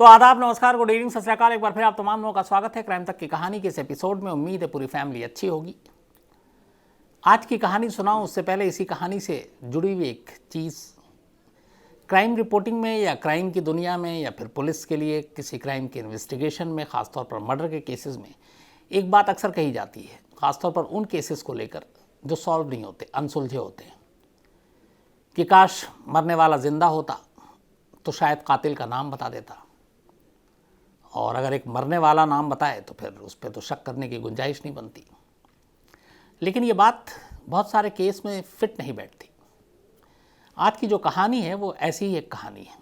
तो आदाब, नमस्कार, गुड इवनिंग, सत श्री अकाल। एक बार फिर आप तमाम लोगों का स्वागत है क्राइम तक की कहानी के इस एपिसोड में। उम्मीद है पूरी फैमिली अच्छी होगी। आज की कहानी सुनाऊं उससे पहले इसी कहानी से जुड़ी हुई एक चीज़, क्राइम रिपोर्टिंग में या क्राइम की दुनिया में या फिर पुलिस के लिए किसी क्राइम के इन्वेस्टिगेशन में, ख़ासतौर पर मर्डर के केसेस में एक बात अक्सर कही जाती है, ख़ासतौर पर उन केसेस को लेकर जो सॉल्व नहीं होते, अनसुलझे होते हैं, कि काश मरने वाला ज़िंदा होता तो शायद कातिल का नाम बता देता, और अगर एक मरने वाला नाम बताए तो फिर उस पर तो शक करने की गुंजाइश नहीं बनती। लेकिन ये बात बहुत सारे केस में फिट नहीं बैठती। आज की जो कहानी है वो ऐसी ही एक कहानी है।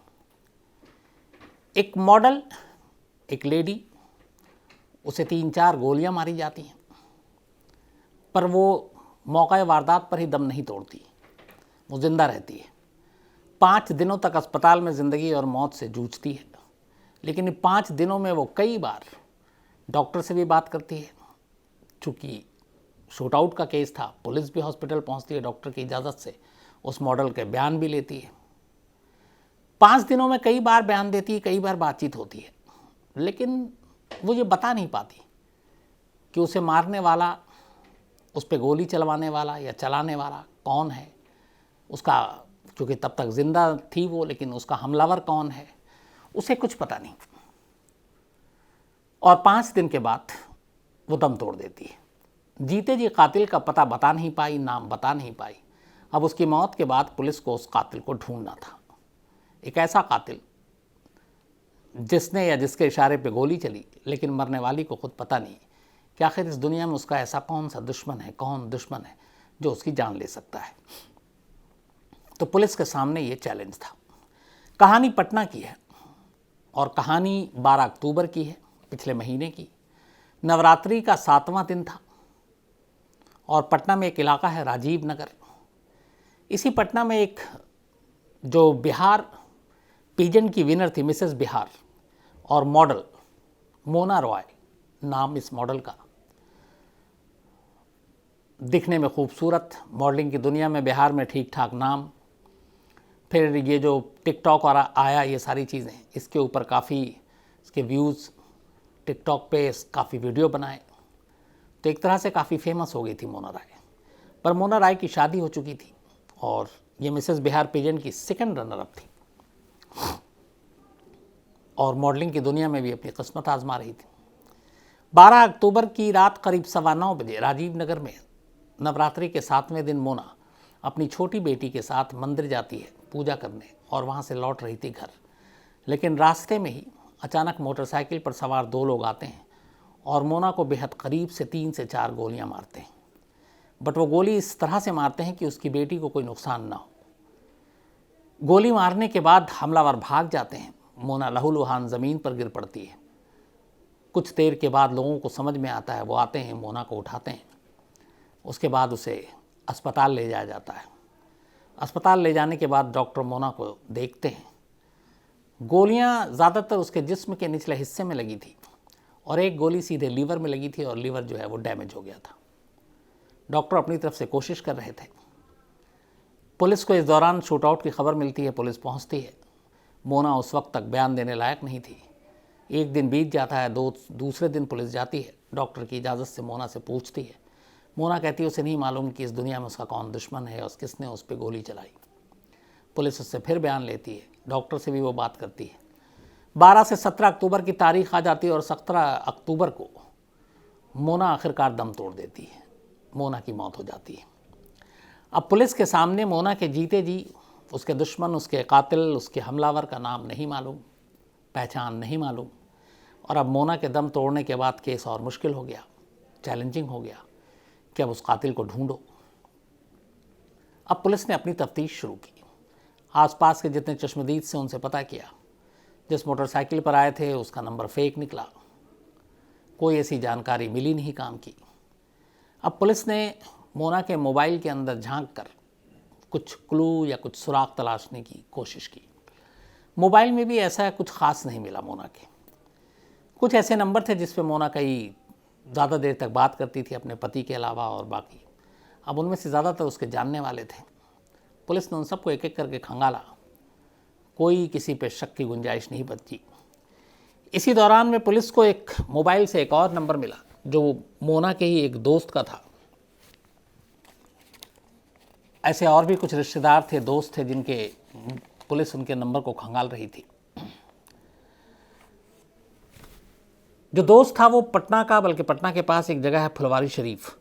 एक मॉडल, एक लेडी, उसे 3-4 गोलियां मारी जाती हैं, पर वो मौका वारदात पर ही दम नहीं तोड़ती, वो जिंदा रहती है। 5 दिनों तक अस्पताल में ज़िंदगी और मौत से जूझती है। लेकिन इन 5 दिनों में वो कई बार डॉक्टर से भी बात करती है। चूँकि शूट आउट का केस था, पुलिस भी हॉस्पिटल पहुंचती है, डॉक्टर की इजाज़त से उस मॉडल के बयान भी लेती है। 5 दिनों में कई बार बयान देती है, कई बार बातचीत होती है, लेकिन वो ये बता नहीं पाती कि उसे मारने वाला, उस पर गोली चलवाने वाला या चलाने वाला कौन है। उसका, क्योंकि तब तक जिंदा थी वो, लेकिन उसका हमलावर कौन है उसे कुछ पता नहीं। और 5 दिन के बाद वो दम तोड़ देती है। जीते जी कातिल का पता बता नहीं पाई, नाम बता नहीं पाई। अब उसकी मौत के बाद पुलिस को उस कातिल को ढूंढना था। एक ऐसा कातिल जिसने या जिसके इशारे पे गोली चली, लेकिन मरने वाली को खुद पता नहीं कि आखिर इस दुनिया में उसका ऐसा कौन सा दुश्मन है, कौन दुश्मन है जो उसकी जान ले सकता है। तो पुलिस के सामने ये चैलेंज था। कहानी पटना की है और कहानी 12 अक्टूबर की है, पिछले महीने की। नवरात्रि का 7वां दिन था और पटना में एक इलाका है राजीव नगर। इसी पटना में एक जो बिहार पीजन की विनर थी, मिसेस बिहार, और मॉडल मोना रॉय नाम इस मॉडल का, दिखने में खूबसूरत, मॉडलिंग की दुनिया में बिहार में ठीक ठाक नाम। फिर ये जो टिकटॉक और आया, ये सारी चीज़ें, इसके ऊपर काफ़ी इसके व्यूज़, टिकटॉक पे काफ़ी वीडियो बनाए, तो एक तरह से काफ़ी फेमस हो गई थी मोना राय। पर मोना राय की शादी हो चुकी थी और ये मिसेस बिहार पेजेंट की सेकंड रनर अप थी और मॉडलिंग की दुनिया में भी अपनी किस्मत आजमा रही थी। 12 अक्टूबर की रात करीब 9:15 बजे राजीव नगर में नवरात्रि के 7वें दिन मोना अपनी छोटी बेटी के साथ मंदिर जाती है पूजा करने और वहाँ से लौट रही थी घर। लेकिन रास्ते में ही अचानक मोटरसाइकिल पर सवार 2 लोग आते हैं और मोना को बेहद करीब से 3 से 4 गोलियां मारते हैं। बट वो गोली इस तरह से मारते हैं कि उसकी बेटी को कोई नुकसान ना हो। गोली मारने के बाद हमलावर भाग जाते हैं। मोना लहूलुहान ज़मीन पर गिर पड़ती है। कुछ देर के बाद लोगों को समझ में आता है, वो आते हैं, मोना को उठाते हैं। उसके बाद उसे अस्पताल ले जाया जाता है। अस्पताल ले जाने के बाद डॉक्टर मोना को देखते हैं। गोलियां ज़्यादातर उसके जिस्म के निचले हिस्से में लगी थी और एक गोली सीधे लीवर में लगी थी और लीवर जो है वो डैमेज हो गया था। डॉक्टर अपनी तरफ से कोशिश कर रहे थे। पुलिस को इस दौरान शूट आउट की खबर मिलती है, पुलिस पहुंचती है। मोना उस वक्त तक बयान देने लायक नहीं थी। एक दिन बीत जाता है, दूसरे दिन पुलिस जाती है, डॉक्टर की इजाज़त से मोना से पूछती है। मोना कहती है उसे नहीं मालूम कि इस दुनिया में उसका कौन दुश्मन है और किसने उस पर गोली चलाई। पुलिस उससे फिर बयान लेती है, डॉक्टर से भी वो बात करती है। 12 से 17 अक्टूबर की तारीख आ जाती है और 17 अक्टूबर को मोना आखिरकार दम तोड़ देती है। मोना की मौत हो जाती है। अब पुलिस के सामने मोना के जीते जी उसके दुश्मन, उसके कातिल, उसके हमलावर का नाम नहीं मालूम, पहचान नहीं मालूम। और अब मोना के दम तोड़ने के बाद केस और मुश्किल हो गया, चैलेंजिंग हो गया कि अब उस कातिल को ढूंढो। अब पुलिस ने अपनी तफ्तीश शुरू की। आसपास के जितने चश्मदीद से उनसे पता किया। जिस मोटरसाइकिल पर आए थे उसका नंबर फेक निकला। कोई ऐसी जानकारी मिली नहीं काम की। अब पुलिस ने मोना के मोबाइल के अंदर झांक कर कुछ क्लू या कुछ सुराग तलाशने की कोशिश की। मोबाइल में भी ऐसा कुछ ख़ास नहीं मिला मोना के। कुछ ऐसे नंबर थे जिस पे मोना कई ज़्यादा देर तक बात करती थी अपने पति के अलावा और बाकी। अब उनमें से ज़्यादातर उसके जानने वाले थे। पुलिस ने उन सबको एक एक करके खंगाला। कोई किसी पे शक की गुंजाइश नहीं बची। इसी दौरान में पुलिस को एक मोबाइल से एक और नंबर मिला जो मोना के ही एक दोस्त का था। ऐसे और भी कुछ रिश्तेदार थे, दोस्त थे, जिनके पुलिस उनके नंबर को खंगाल रही थी। जो दोस्त था वो पटना का, बल्कि पटना के पास एक जगह है फुलवारी शरीफ,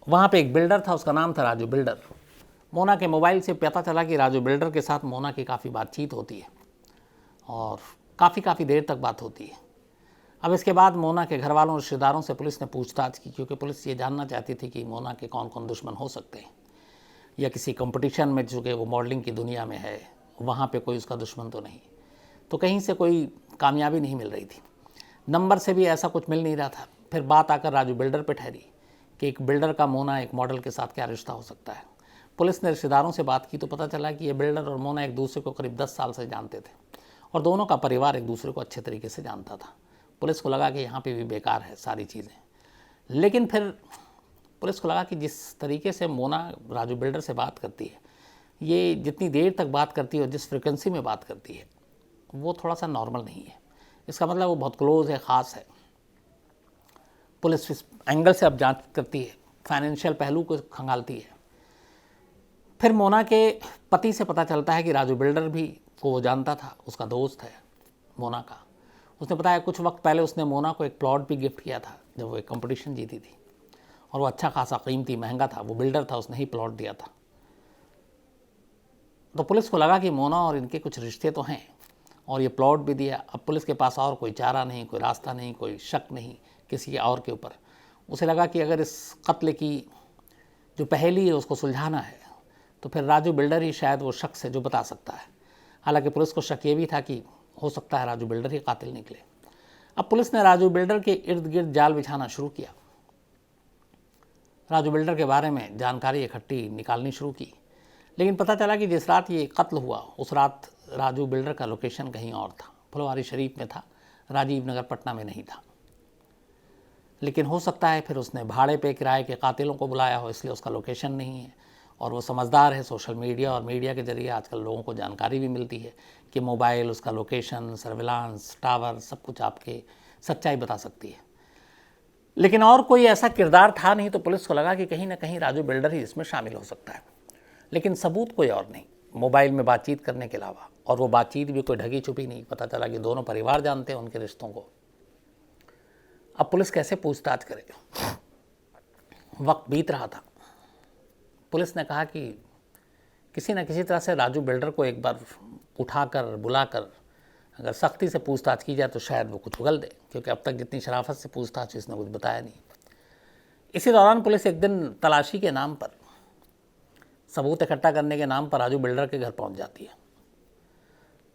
वहाँ पे एक बिल्डर था, उसका नाम था राजू बिल्डर। मोना के मोबाइल से पता चला कि राजू बिल्डर के साथ मोना की काफ़ी बातचीत होती है और काफ़ी देर तक बात होती है। अब इसके बाद मोना के घर वालों, रिश्तेदारों से पुलिस ने पूछताछ की, क्योंकि पुलिस ये जानना चाहती थी कि मोना के कौन कौन दुश्मन हो सकते हैं, या किसी कंपटीशन में, चूँकि वो मॉडलिंग की दुनिया में है, वहाँ पे कोई उसका दुश्मन तो नहीं। तो कहीं से कोई कामयाबी नहीं मिल रही थी, नंबर से भी ऐसा कुछ मिल नहीं रहा था। फिर बात आकर राजू बिल्डर पे ठहरी कि एक बिल्डर का मोना एक मॉडल के साथ क्या रिश्ता हो सकता है। पुलिस ने रिश्तेदारों से बात की तो पता चला कि ये बिल्डर और मोना एक दूसरे को करीब 10 साल से जानते थे और दोनों का परिवार एक दूसरे को अच्छे तरीके से जानता था। पुलिस को लगा कि यहाँ पे भी बेकार है सारी चीज़ें। लेकिन फिर पुलिस को लगा कि जिस तरीके से मोना राजू बिल्डर से बात करती है, ये जितनी देर तक बात करती है और जिस फ्रिक्वेंसी में बात करती है, वो थोड़ा सा नॉर्मल नहीं है। इसका मतलब वो बहुत क्लोज़ है, ख़ास है। पुलिस इस एंगल से अब जांच करती है, फाइनेंशियल पहलू को खंगालती है। फिर मोना के पति से पता चलता है कि राजू बिल्डर भी को वो जानता था, उसका दोस्त है मोना का। उसने बताया कुछ वक्त पहले उसने मोना को एक प्लॉट भी गिफ्ट किया था जब वो एक कंपटीशन जीती थी, और वो अच्छा खासा कीमती महंगा था। वो बिल्डर था, उसने ही प्लॉट दिया था। तो पुलिस को लगा कि मोना और इनके कुछ रिश्ते तो हैं और ये प्लॉट भी दिया। अब पुलिस के पास और कोई चारा नहीं, कोई रास्ता नहीं, कोई शक नहीं किसी और के ऊपर। उसे लगा कि अगर इस कत्ल की जो पहेली है उसको सुलझाना है तो फिर राजू बिल्डर ही शायद वो शख्स है जो बता सकता है। हालांकि पुलिस को शक ये भी था कि हो सकता है राजू बिल्डर ही कातिल निकले। अब पुलिस ने राजू बिल्डर के इर्द गिर्द जाल बिछाना शुरू किया, राजू बिल्डर के बारे में जानकारी इकट्ठी निकालनी शुरू की। लेकिन पता चला कि जिस रात ये कत्ल हुआ उस रात राजू बिल्डर का लोकेशन कहीं और था, फुलवारी शरीफ में था, राजीव नगर पटना में नहीं था। लेकिन हो सकता है फिर उसने भाड़े पे किराए के कातिलों को बुलाया हो, इसलिए उसका लोकेशन नहीं है। और वो समझदार है, सोशल मीडिया और मीडिया के ज़रिए आजकल लोगों को जानकारी भी मिलती है कि मोबाइल, उसका लोकेशन, सर्विलांस, टावर, सब कुछ आपके सच्चाई बता सकती है। लेकिन और कोई ऐसा किरदार था नहीं, तो पुलिस को लगा कि कहीं ना कहीं राजू बिल्डर ही इसमें शामिल हो सकता है। लेकिन सबूत कोई और नहीं मोबाइल में बातचीत करने के अलावा, और वो बातचीत भी कोई ढकी छुपी नहीं। पता चला कि दोनों परिवार जानते हैं उनके रिश्तों को। अब पुलिस कैसे पूछताछ करे? वक्त बीत रहा था। पुलिस ने कहा कि किसी न किसी तरह से राजू बिल्डर को एक बार उठाकर, बुलाकर अगर सख्ती से पूछताछ की जाए तो शायद वो कुछ उगल दे, क्योंकि अब तक जितनी शराफत से पूछताछ इसने कुछ बताया नहीं। इसी दौरान पुलिस एक दिन तलाशी के नाम पर, सबूत इकट्ठा करने के नाम पर राजू बिल्डर के घर पहुंच जाती है।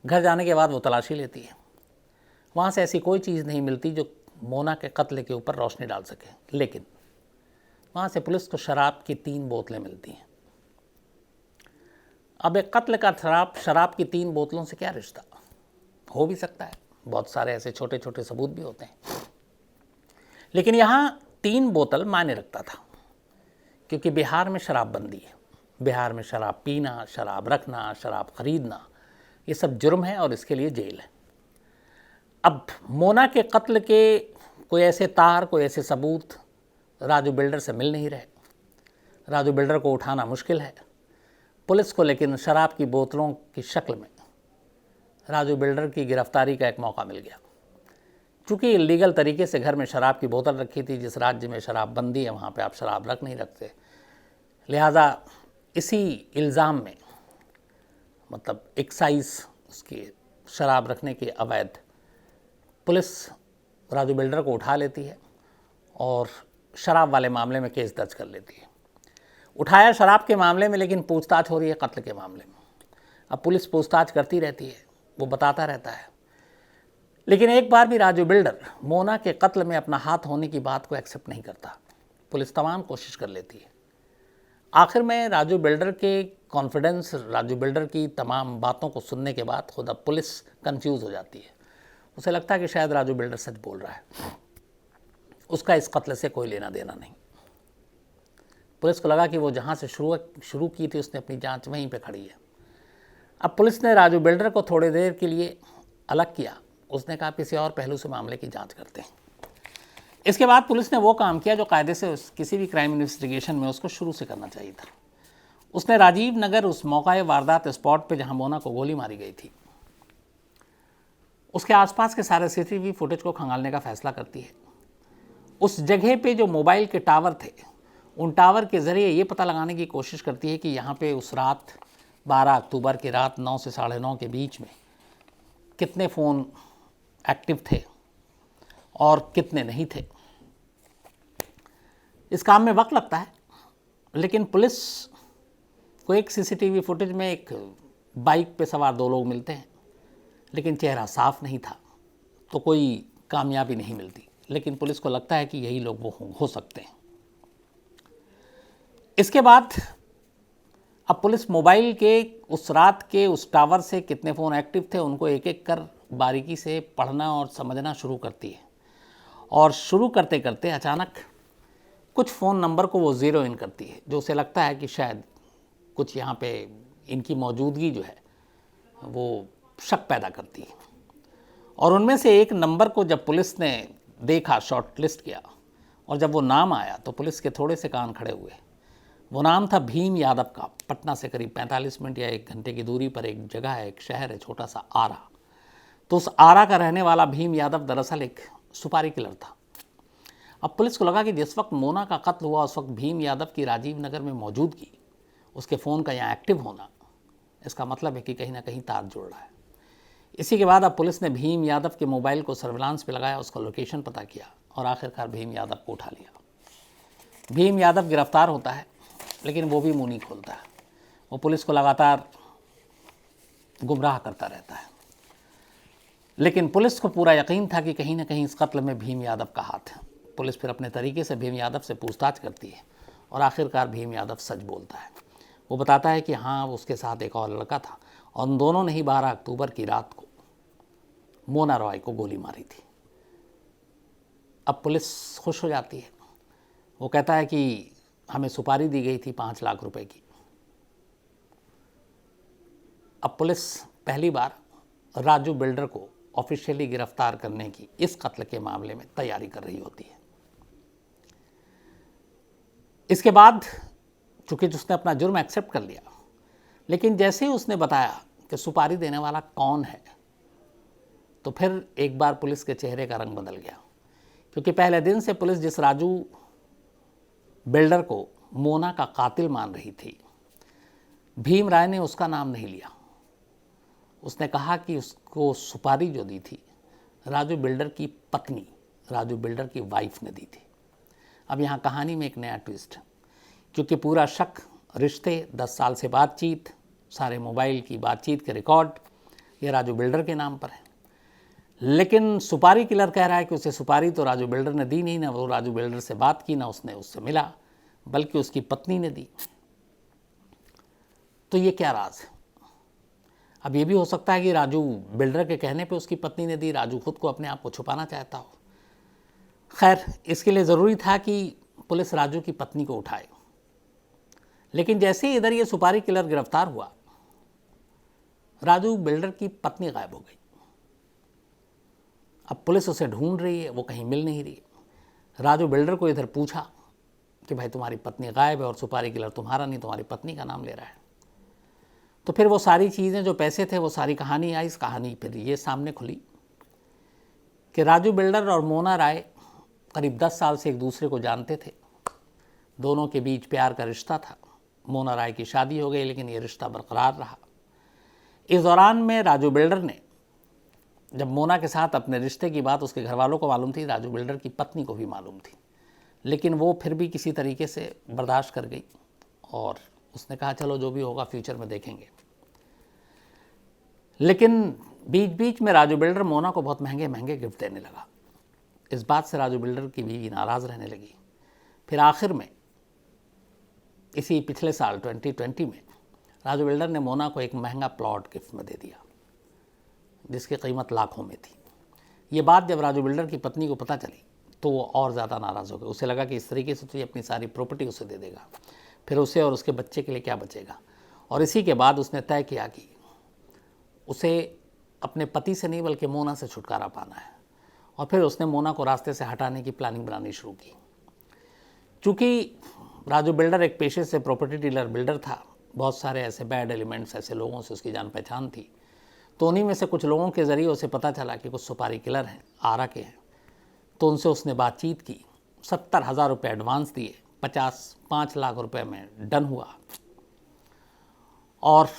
घर जाने के बाद वो तलाशी लेती है। वहाँ से ऐसी कोई चीज़ नहीं मिलती जो मोना के कत्ल के ऊपर रोशनी डाल सके। लेकिन वहाँ से पुलिस को शराब की 3 बोतलें मिलती हैं। अब एक कत्ल का शराब की 3 बोतलों से क्या रिश्ता? हो भी सकता है, बहुत सारे ऐसे छोटे छोटे सबूत भी होते हैं। लेकिन यहाँ 3 बोतल मायने रखता था, क्योंकि बिहार में शराबबंदी है। बिहार में शराब पीना, शराब रखना, शराब खरीदना, ये सब जुर्म है और इसके लिए जेल है। अब मोना के कत्ल के कोई ऐसे तार, कोई ऐसे सबूत राजू बिल्डर से मिल नहीं रहे। राजू बिल्डर को उठाना मुश्किल है पुलिस को, लेकिन शराब की बोतलों की शक्ल में राजू बिल्डर की गिरफ्तारी का एक मौका मिल गया। चूँकि इलीगल तरीके से घर में शराब की बोतल रखी थी, जिस राज्य में शराबबंदी है वहाँ पे आप शराब रख नहीं रखते, लिहाजा इसी इल्ज़ाम में, मतलब एक्साइज उसकी शराब रखने की अवैध, पुलिस राजू बिल्डर को उठा लेती है और शराब वाले मामले में केस दर्ज कर लेती है। उठाया शराब के मामले में, लेकिन पूछताछ हो रही है कत्ल के मामले में। अब पुलिस पूछताछ करती रहती है, वो बताता रहता है, लेकिन एक बार भी राजू बिल्डर मोना के कत्ल में अपना हाथ होने की बात को एक्सेप्ट नहीं करता। पुलिस तमाम कोशिश कर लेती है। आखिर में राजू बिल्डर के कॉन्फिडेंस, राजू बिल्डर की तमाम बातों को सुनने के बाद खुद अब पुलिस कंफ्यूज हो जाती है। उसे लगता है कि शायद राजू बिल्डर सच बोल रहा है, उसका इस कत्ल से कोई लेना देना नहीं। पुलिस को लगा कि वो जहाँ से शुरू की थी उसने अपनी जांच वहीं पे खड़ी है। अब पुलिस ने राजू बिल्डर को थोड़ी देर के लिए अलग किया, उसने कहा किसी और पहलू से मामले की जांच करते हैं। इसके बाद पुलिस ने वो काम किया जो कायदे से किसी भी क्राइम इन्वेस्टिगेशन में उसको शुरू से करना चाहिए था। उसने राजीव नगर उस मौका वारदात स्पॉट पे जहां मोना को गोली मारी गई थी, उसके आसपास के सारे सीसीटीवी फुटेज को खंगालने का फैसला करती है। उस जगह पे जो मोबाइल के टावर थे, उन टावर के ज़रिए ये पता लगाने की कोशिश करती है कि यहाँ पे उस रात 12 अक्टूबर की रात 9 से 9:30 के बीच में कितने फ़ोन एक्टिव थे और कितने नहीं थे। इस काम में वक्त लगता है, लेकिन पुलिस को एक सीसीटीवी फुटेज में एक बाइक पे सवार 2 लोग मिलते हैं, लेकिन चेहरा साफ नहीं था, तो कोई कामयाबी नहीं मिलती। लेकिन पुलिस को लगता है कि यही लोग वो हो सकते हैं। इसके बाद अब पुलिस मोबाइल के उस रात के उस टावर से कितने फ़ोन एक्टिव थे उनको एक एक कर बारीकी से पढ़ना और समझना शुरू करती है। और शुरू करते करते अचानक कुछ फ़ोन नंबर को वो ज़ीरो इन करती है, जो उसे लगता है कि शायद कुछ यहाँ पे इनकी मौजूदगी जो है वो शक पैदा करती है। और उनमें से एक नंबर को जब पुलिस ने देखा, शॉर्ट लिस्ट किया, और जब वो नाम आया तो पुलिस के थोड़े से कान खड़े हुए। वो नाम था भीम यादव का। पटना से करीब 45 मिनट या 1 घंटे की दूरी पर एक जगह है, एक शहर है छोटा सा आरा। तो उस आरा का रहने वाला भीम यादव दरअसल एक सुपारी किलर था। अब पुलिस को लगा कि जिस वक्त मोना का कत्ल हुआ उस वक्त भीम यादव की राजीव नगर में मौजूदगी, उसके फ़ोन का यहाँ एक्टिव होना, इसका मतलब है कि कहीं ना कहीं तार जुड़ रहा है। इसी के बाद अब पुलिस ने भीम यादव के मोबाइल को सर्विलांस पे लगाया, उसका लोकेशन पता किया और आखिरकार भीम यादव को उठा लिया। भीम यादव गिरफ्तार होता है, लेकिन वो भी मुंह नहीं खोलता है। वो पुलिस को लगातार गुमराह करता रहता है। लेकिन पुलिस को पूरा यकीन था कि कहीं ना कहीं इस कत्ल में भीम यादव का हाथ है। पुलिस फिर अपने तरीके से भीम यादव से पूछताछ करती है और आखिरकार भीम यादव सच बोलता है। वो बताता है कि हाँ, उसके साथ एक और लड़का था और उन दोनों ने ही 12 अक्टूबर की रात को मोना रॉय को गोली मारी थी। अब पुलिस खुश हो जाती है। वो कहता है कि हमें सुपारी दी गई थी 5 लाख रुपए की। अब पुलिस पहली बार राजू बिल्डर को ऑफिशियली गिरफ्तार करने की इस कत्ल के मामले में तैयारी कर रही होती है। इसके बाद चूंकि उसने अपना जुर्म एक्सेप्ट कर लिया, लेकिन जैसे ही उसने बताया कि सुपारी देने वाला कौन है, तो फिर एक बार पुलिस के चेहरे का रंग बदल गया। क्योंकि पहले दिन से पुलिस जिस राजू बिल्डर को मोना का कातिल मान रही थी, भीम राय ने उसका नाम नहीं लिया। उसने कहा कि उसको सुपारी जो दी थी राजू बिल्डर की पत्नी, राजू बिल्डर की वाइफ ने दी थी। अब यहाँ कहानी में एक नया ट्विस्ट है, क्योंकि पूरा शक, रिश्ते, 10 साल से बातचीत, सारे मोबाइल की बातचीत के रिकॉर्ड ये राजू बिल्डर के नाम पर है। लेकिन सुपारी किलर कह रहा है कि उसे सुपारी तो राजू बिल्डर ने दी नहीं, ना वो राजू बिल्डर से बात की, ना उसने उससे मिला, बल्कि उसकी पत्नी ने दी। तो ये क्या राज है? अब ये भी हो सकता है कि राजू बिल्डर के कहने पे उसकी पत्नी ने दी, राजू खुद को अपने आप को छुपाना चाहता हो। खैर, इसके लिए ज़रूरी था कि पुलिस राजू की पत्नी को उठाए। लेकिन जैसे ही इधर ये सुपारी किलर गिरफ्तार हुआ, राजू बिल्डर की पत्नी गायब हो गई। अब पुलिस उसे ढूंढ रही है, वो कहीं मिल नहीं रही। राजू बिल्डर को इधर पूछा कि भाई तुम्हारी पत्नी गायब है और सुपारी किलर तुम्हारा नहीं, तुम्हारी पत्नी का नाम ले रहा है। तो फिर वो सारी चीज़ें, जो पैसे थे, वो सारी कहानी आई। इस कहानी फिर ये सामने खुली कि राजू बिल्डर और मोना राय करीब 10 साल से एक दूसरे को जानते थे। दोनों के बीच प्यार का रिश्ता था। मोना राय की शादी हो गई, लेकिन ये रिश्ता बरकरार रहा। इस दौरान में राजू बिल्डर ने जब मोना के साथ अपने रिश्ते की बात उसके घर वालों को मालूम थी, राजू बिल्डर की पत्नी को भी मालूम थी, लेकिन वो फिर भी किसी तरीके से बर्दाश्त कर गई और उसने कहा चलो जो भी होगा फ्यूचर में देखेंगे। लेकिन बीच बीच में राजू बिल्डर मोना को बहुत महंगे महंगे गिफ्ट देने लगा। इस बात से राजू बिल्डर की बीवी नाराज़ रहने लगी। फिर आखिर में इसी पिछले साल 2020 में राजू बिल्डर ने मोना को एक महंगा प्लॉट गिफ्ट में दे दिया, जिसकी कीमत लाखों में थी। ये बात जब राजू बिल्डर की पत्नी को पता चली तो वो और ज़्यादा नाराज़ हो गई। उसे लगा कि इस तरीके से तो ये अपनी सारी प्रॉपर्टी उसे दे देगा, फिर उसे और उसके बच्चे के लिए क्या बचेगा। और इसी के बाद उसने तय किया कि उसे अपने पति से नहीं बल्कि मोना से छुटकारा पाना है। और फिर उसने मोना को रास्ते से हटाने की प्लानिंग बनानी शुरू की। चूँकि राजू बिल्डर एक पेशे से प्रॉपर्टी डीलर बिल्डर था, बहुत सारे ऐसे बैड एलिमेंट्स, ऐसे लोगों से उसकी जान पहचान थी, तो उन्हीं में से कुछ लोगों के ज़रिए उसे पता चला कि कुछ सुपारी किलर हैं, आरा के हैं। तो उनसे उसने बातचीत की, 70,000 रुपये एडवांस दिए, 5 लाख रुपए में डन हुआ। और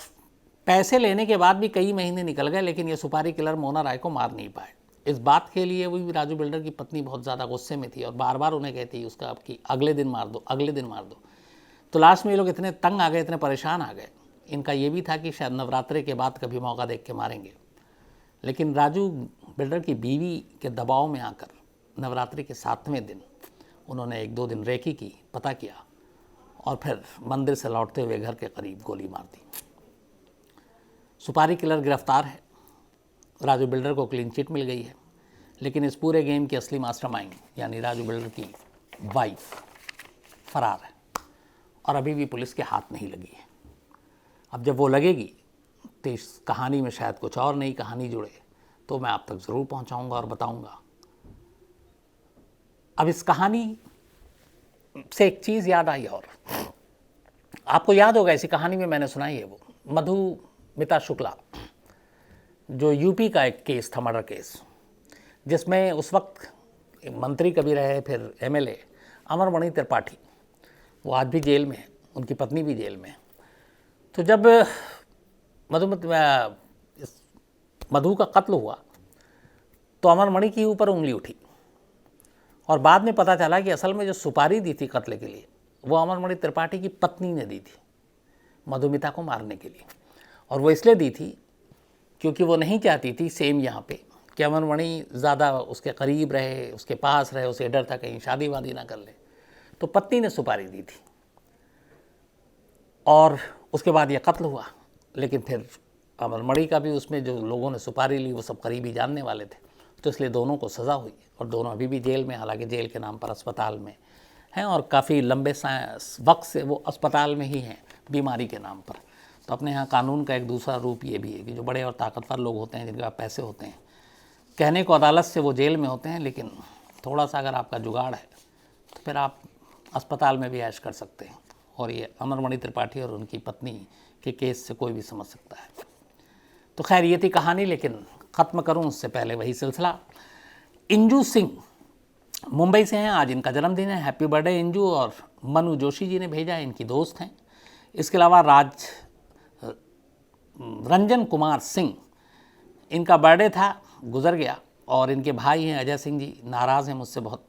पैसे लेने के बाद भी कई महीने निकल गए, लेकिन ये सुपारी किलर मोना राय को मार नहीं पाए। इस बात के लिए वो भी राजू बिल्डर की पत्नी बहुत ज़्यादा गुस्से में थी और बार बार उन्हें कहती उसका अब कि अगले दिन मार दो, अगले दिन मार दो। तो लास्ट में ये लोग इतने तंग आ गए, इतने परेशान आ गए, इनका ये भी था कि शायद नवरात्रि के बाद कभी मौका देख के मारेंगे। लेकिन राजू बिल्डर की बीवी के दबाव में आकर नवरात्रि के 7वें दिन उन्होंने 1-2 दिन रेकी की, पता किया और फिर मंदिर से लौटते हुए घर के करीब गोली मार दी। सुपारी किलर गिरफ्तार है, राजू बिल्डर को क्लीन चिट मिल गई है, लेकिन इस पूरे गेम की असली मास्टरमाइंड यानी राजू बिल्डर की वाइफ फरार है और अभी भी पुलिस के हाथ नहीं लगी है। अब जब वो लगेगी तो इस कहानी में शायद कुछ और नई कहानी जुड़े तो मैं आप तक ज़रूर पहुंचाऊंगा और बताऊंगा। अब इस कहानी से एक चीज़ याद आई, और आपको याद होगा इसी कहानी में मैंने सुनाई है वो मधुमिता शुक्ला, जो यूपी का एक केस था, मर्डर केस, जिसमें उस वक्त मंत्री कभी रहे फिर एमएलए अमरमणि त्रिपाठी, वो आज भी जेल में है, उनकी पत्नी भी जेल में है। तो जब मधु का कत्ल हुआ तो अमरमणि के ऊपर उंगली उठी और बाद में पता चला कि असल में जो सुपारी दी थी कत्ल के लिए वो अमरमणि त्रिपाठी की पत्नी ने दी थी मधुमिता को मारने के लिए। और वो इसलिए दी थी क्योंकि वो नहीं चाहती थी सेम यहाँ पे कि अमरमणि ज़्यादा उसके करीब रहे, उसके पास रहे, उसे डर था कहीं शादी वादी ना कर ले, तो पत्नी ने सुपारी दी थी और उसके बाद ये कत्ल हुआ। लेकिन फिर अमरमणि का भी उसमें जो लोगों ने सुपारी ली वो सब करीबी जानने वाले थे, तो इसलिए दोनों को सज़ा हुई और दोनों अभी भी जेल में, हालांकि जेल के नाम पर अस्पताल में हैं और काफ़ी लंबे वक्त से वो अस्पताल में ही हैं बीमारी के नाम पर। तो अपने यहाँ कानून का एक दूसरा रूप ये भी है कि जो बड़े और ताकतवर लोग होते हैं, जिनके पास पैसे होते हैं, कहने को अदालत से वो जेल में होते हैं, लेकिन थोड़ा सा अगर आपका जुगाड़ है तो फिर आप अस्पताल में भी ऐश कर सकते हैं। और ये अमरमणि त्रिपाठी और उनकी पत्नी के केस से कोई भी समझ सकता है। तो खैर ये थी कहानी, लेकिन ख़त्म करूं उससे पहले वही सिलसिला। इंजू सिंह मुंबई से हैं, आज इनका जन्मदिन है, हैप्पी बर्थडे इंजू। और मनु जोशी जी ने भेजा है, इनकी दोस्त हैं। इसके अलावा रंजन कुमार सिंह, इनका बर्थडे था, गुजर गया। और इनके भाई हैं अजय सिंह जी, नाराज़ हैं मुझसे बहुत,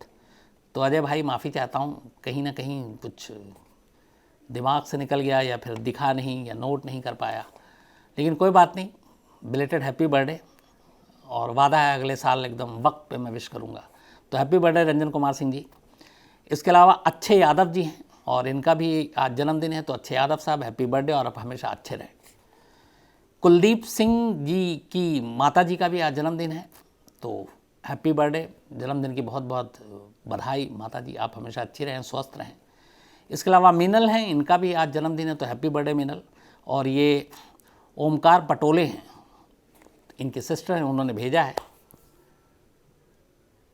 तो अजय भाई माफ़ी चाहता हूँ, कहीं ना कहीं कुछ दिमाग से निकल गया या फिर दिखा नहीं या नोट नहीं कर पाया, लेकिन कोई बात नहीं, बिलेटेड हैप्पी बर्थडे। और वादा है अगले साल एकदम वक्त पे मैं विश करूँगा। तो हैप्पी बर्थडे रंजन कुमार सिंह जी। इसके अलावा अच्छे यादव जी हैं और इनका भी आज जन्मदिन है, तो अच्छे यादव साहब हैप्पी बर्थडे और आप हमेशा अच्छे रहें। कुलदीप सिंह जी की माता जी का भी आज जन्मदिन है, तो हैप्पी बर्थडे, जन्मदिन की बहुत बहुत बधाई माता जी, आप हमेशा अच्छी रहें, स्वस्थ रहें। इसके अलावा मीनल हैं, इनका भी आज जन्मदिन है, तो हैप्पी बर्थडे मीनल। और ये ओमकार पटोले हैं, इनके सिस्टर हैं, उन्होंने भेजा है।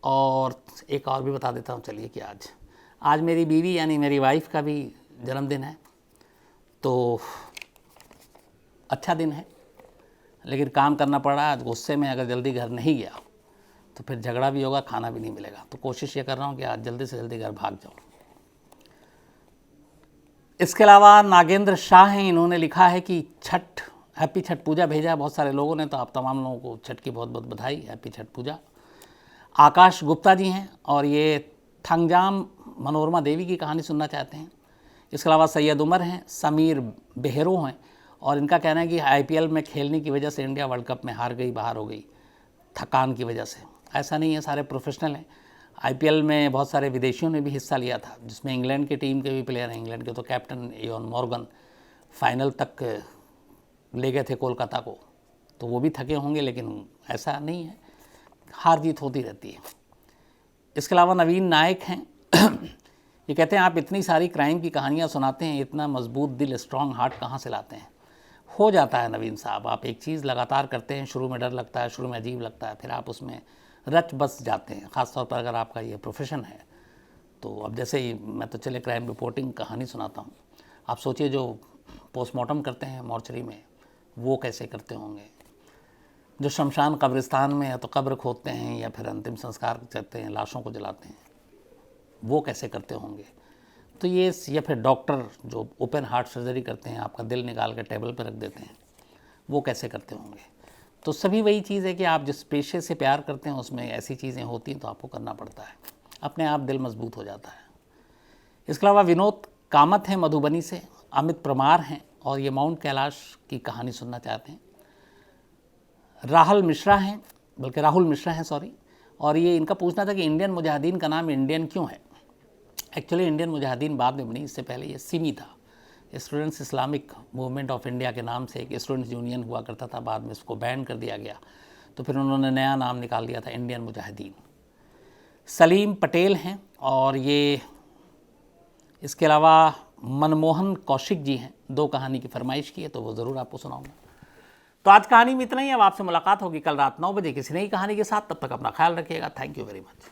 और एक और भी बता देता हूँ चलिए कि आज मेरी बीवी यानी मेरी वाइफ का भी जन्मदिन है, तो अच्छा दिन है, लेकिन काम करना पड़ा आज गुस्से में। अगर जल्दी घर नहीं गया तो फिर झगड़ा भी होगा, खाना भी नहीं मिलेगा, तो कोशिश ये कर रहा हूँ कि आज जल्दी से जल्दी घर भाग जाऊँ। इसके अलावा नागेंद्र शाह हैं, इन्होंने लिखा है कि हैप्पी छठ पूजा भेजा है बहुत सारे लोगों ने, तो आप तमाम लोगों को छठ की बहुत बहुत बधाई, हैप्पी छठ पूजा। आकाश गुप्ता जी हैं और ये थंगजाम मनोरमा देवी की कहानी सुनना चाहते हैं। इसके अलावा सैयद उमर हैं, समीर बेहरो हैं और इनका कहना है कि आईपीएल में खेलने की वजह से इंडिया वर्ल्ड कप में हार गई, बाहर हो गई थकान की वजह से। ऐसा नहीं है, सारे प्रोफेशनल हैं। आईपीएल में बहुत सारे विदेशियों ने भी हिस्सा लिया था, जिसमें इंग्लैंड की टीम के भी प्लेयर हैं। इंग्लैंड के तो कैप्टन इयोन मॉर्गन फाइनल तक ले गए थे कोलकाता को, तो वो भी थके होंगे, लेकिन ऐसा नहीं है, हार जीत होती रहती है। इसके अलावा नवीन नायक हैं ये कहते हैं आप इतनी सारी क्राइम की कहानियाँ सुनाते हैं, इतना मजबूत दिल, स्ट्रॉन्ग हार्ट कहाँ से लाते हैं? हो जाता है नवीन साहब। आप एक चीज़ लगातार करते हैं, शुरू में डर लगता है, शुरू में अजीब लगता है, फिर आप उसमें रच बस जाते हैं, ख़ासतौर पर अगर आपका ये प्रोफेशन है। तो अब जैसे ही मैं तो चले क्राइम रिपोर्टिंग कहानी सुनाता हूँ, आप सोचिए जो पोस्टमार्टम करते हैं मॉर्चरी में, वो कैसे करते होंगे। जो शमशान कब्रिस्तान में है तो कब्र खोदते हैं या फिर अंतिम संस्कार करते हैं, लाशों को जलाते हैं, वो कैसे करते होंगे। तो ये या फिर डॉक्टर जो ओपन हार्ट सर्जरी करते हैं, आपका दिल निकाल के टेबल पर रख देते हैं, वो कैसे करते होंगे। तो सभी वही चीज़ है कि आप जिस पेशे से प्यार करते हैं उसमें ऐसी चीज़ें होती हैं तो आपको करना पड़ता है, अपने आप दिल मजबूत हो जाता है। इसके अलावा विनोद कामत हैं मधुबनी से, अमित परमार हैं और ये माउंट कैलाश की कहानी सुनना चाहते हैं। राहुल मिश्रा हैं सॉरी। और ये इनका पूछना था कि इंडियन मुजाहिदीन का नाम इंडियन क्यों है। एक्चुअली इंडियन मुजाहिदीन बाद में बनी, इससे पहले ये सिमी था। Students Islamic movement of India के नाम से एक स्टूडेंट्स यूनियन हुआ करता था, बाद में इसको बैन कर दिया गया, तो फिर उन्होंने नया नाम निकाल दिया था इंडियन मुजाहिदीन। सलीम पटेल हैं और ये इसके अलावा मनमोहन कौशिक जी हैं, 2 कहानी की फरमाइश की है तो वो ज़रूर आपको सुनाऊंगा। तो आज कहानी में इतना ही। अब आपसे मुलाकात होगी कल रात 9 बजे किसी नई कहानी के साथ। तब तक अपना ख्याल रखिएगा। Thank you very much.